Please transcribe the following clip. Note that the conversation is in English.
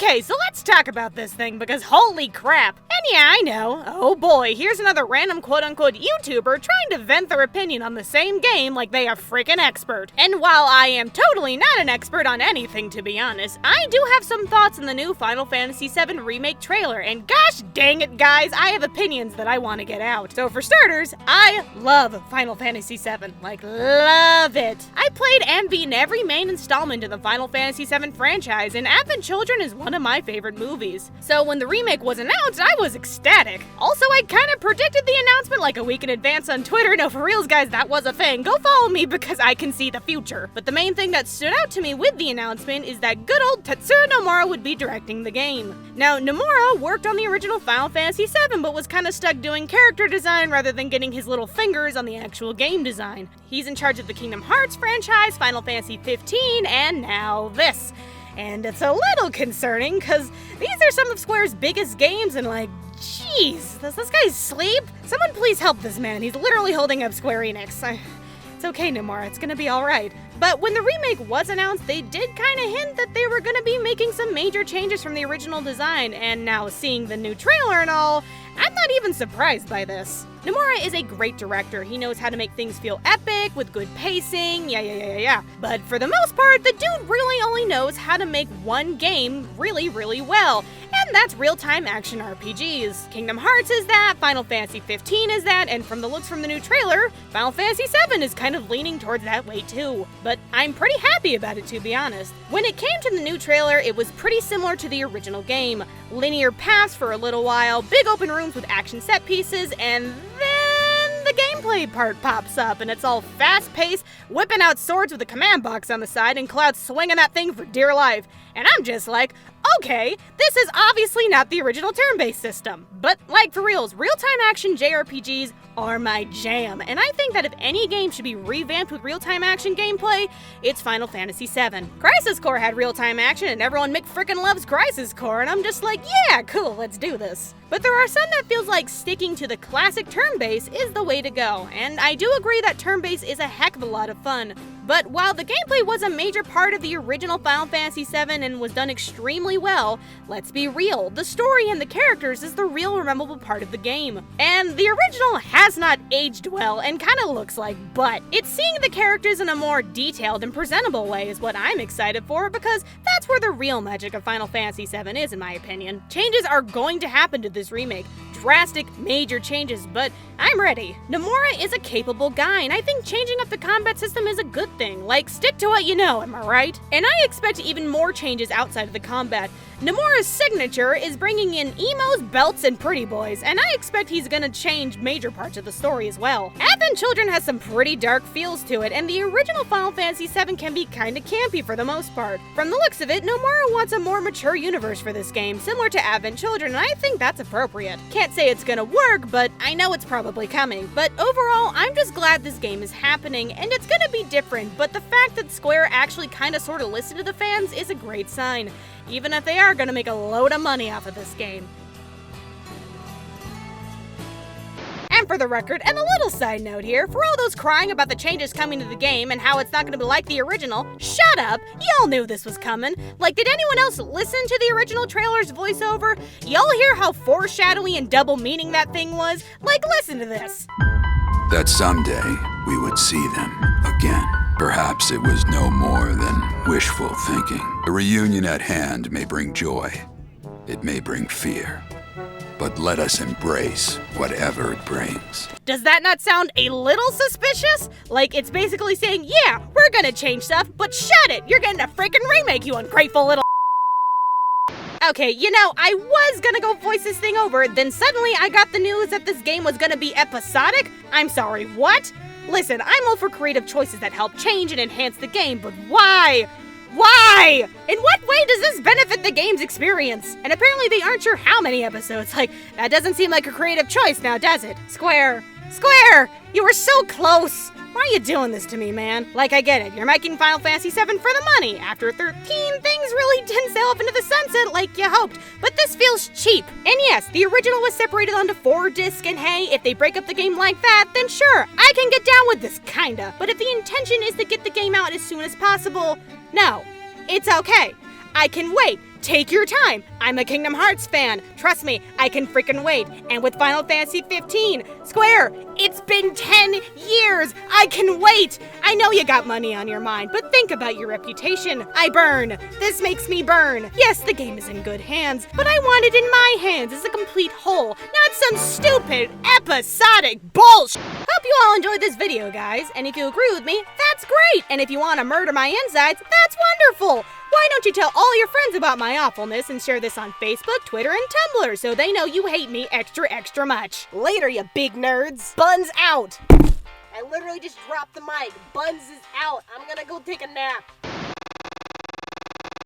Okay, so let's talk about this thing, because holy crap. And yeah, I know. Oh boy, here's another random quote-unquote YouTuber trying to vent their opinion on the same game like they are freaking expert. And while I am totally not an expert on anything, to be honest, I do have some thoughts on the new Final Fantasy VII Remake trailer, and gosh dang it, guys, I have opinions that I want to get out. So for starters, I love Final Fantasy VII. Like, love it. I played and beaten every main installment in the Final Fantasy VII franchise, and Advent Children is one of my favorite movies. So when the remake was announced, I was ecstatic. Also, I kind of predicted the announcement like a week in advance on Twitter. No, for reals, guys, that was a thing. Go follow me because I can see the future. But the main thing that stood out to me with the announcement is that good old Tetsuya Nomura would be directing the game. Now, Nomura worked on the original Final Fantasy VII, but was kind of stuck doing character design rather than getting his little fingers on the actual game design. He's in charge of the Kingdom Hearts franchise, Final Fantasy 15, and now this. And it's a little concerning, because these are some of Square's biggest games, and like, jeez, does this guy sleep? Someone please help this man, he's literally holding up Square Enix. It's okay, Nomura, it's gonna be alright. But when the remake was announced, they did kinda hint that they were gonna be making some major changes from the original design, and now seeing the new trailer and all, I'm not even surprised by this. Nomura is a great director. He knows how to make things feel epic, with good pacing, yeah. But for the most part, the dude really only knows how to make one game really well. And that's real-time action RPGs. Kingdom Hearts is that, Final Fantasy 15 is that, and from the looks from the new trailer, Final Fantasy 7 is kind of leaning towards that way too. But I'm pretty happy about it, to be honest. When it came to the new trailer, it was pretty similar to the original game. Linear paths for a little while, big open rooms with action set pieces, and then the gameplay part pops up, and it's all fast-paced, whipping out swords with a command box on the side, and Cloud swinging that thing for dear life. And I'm just like, okay, this is obviously not the original turn-based system. But like for reals, real-time action JRPGs are my jam, and I think that if any game should be revamped with real-time action gameplay, it's Final Fantasy VII. Crisis Core had real-time action, and everyone frickin' loves Crisis Core, and I'm just like, yeah, cool, let's do this. But there are some that feels like sticking to the classic turn-based is the way to go, and I do agree that turn-based is a heck of a lot of fun. But while the gameplay was a major part of the original Final Fantasy VII and was done extremely well, let's be real, the story and the characters is the real memorable part of the game. And the original has not aged well and kinda looks like butt. It's seeing the characters in a more detailed and presentable way is what I'm excited for, because that's where the real magic of Final Fantasy VII is, in my opinion. Changes are going to happen to this remake. Drastic, major changes, but I'm ready. Nomura is a capable guy, and I think changing up the combat system is a good thing. Like, stick to what you know, am I right? And I expect even more changes outside of the combat. Nomura's signature is bringing in emos, belts, and pretty boys, and I expect he's gonna change major parts of the story as well. Advent Children has some pretty dark feels to it, and the original Final Fantasy VII can be kinda campy for the most part. From the looks of it, Nomura wants a more mature universe for this game, similar to Advent Children, and I think that's appropriate. Can't say it's gonna work, but I know it's probably coming. But overall, I'm just glad this game is happening, and it's gonna be different, but the fact that Square actually kinda sorta listened to the fans is a great sign, even if they are gonna make a load of money off of this game. And for the record, and a little side note here, for all those crying about the changes coming to the game and how it's not gonna be like the original, shut up! Y'all knew this was coming. Like, did anyone else listen to the original trailer's voiceover? Y'all hear how foreshadowy and double meaning that thing was? Like, listen to this. That someday we would see them again. Perhaps it was no more than wishful thinking. The reunion at hand may bring joy. It may bring fear. But let us embrace whatever it brings. Does that not sound a little suspicious? Like, it's basically saying, yeah, we're gonna change stuff, but shut it! You're getting a freaking remake, you ungrateful little. Okay, you know, I was gonna go voice this thing over, then suddenly I got the news that this game was gonna be episodic? I'm sorry, what? Listen, I'm all for creative choices that help change and enhance the game, but why? Why? In what way does this benefit the game's experience? And apparently they aren't sure how many episodes. Like, that doesn't seem like a creative choice now, does it? Square! You were so close! Why are you doing this to me, man? Like, I get it, you're making Final Fantasy VII for the money. After 13, things really didn't sail off into the sunset like you hoped. But this feels cheap. And yes, the original was separated onto 4 discs, and hey, if they break up the game like that, then sure, I can get down with this, kinda. But if the intention is to get the game out as soon as possible, no, it's okay. I can wait. Take your time. I'm a Kingdom Hearts fan. Trust me, I can freaking wait. And with Final Fantasy 15, Square, it's been 10 years. I can wait. I know you got money on your mind, but think about your reputation. I burn. This makes me burn. Yes, the game is in good hands, but I want it in my hands as a complete whole, not some stupid, episodic bullshit. Hope you all enjoyed this video, guys, and if you agree with me, that's great. And if you want to murder my insides, that's wonderful. Why don't you tell all your friends about my awfulness and share this on Facebook, Twitter, and Tumblr so they know you hate me extra much. Later, you big nerds. Buns out. I literally just dropped the mic. Buns is out. I'm gonna go take a nap.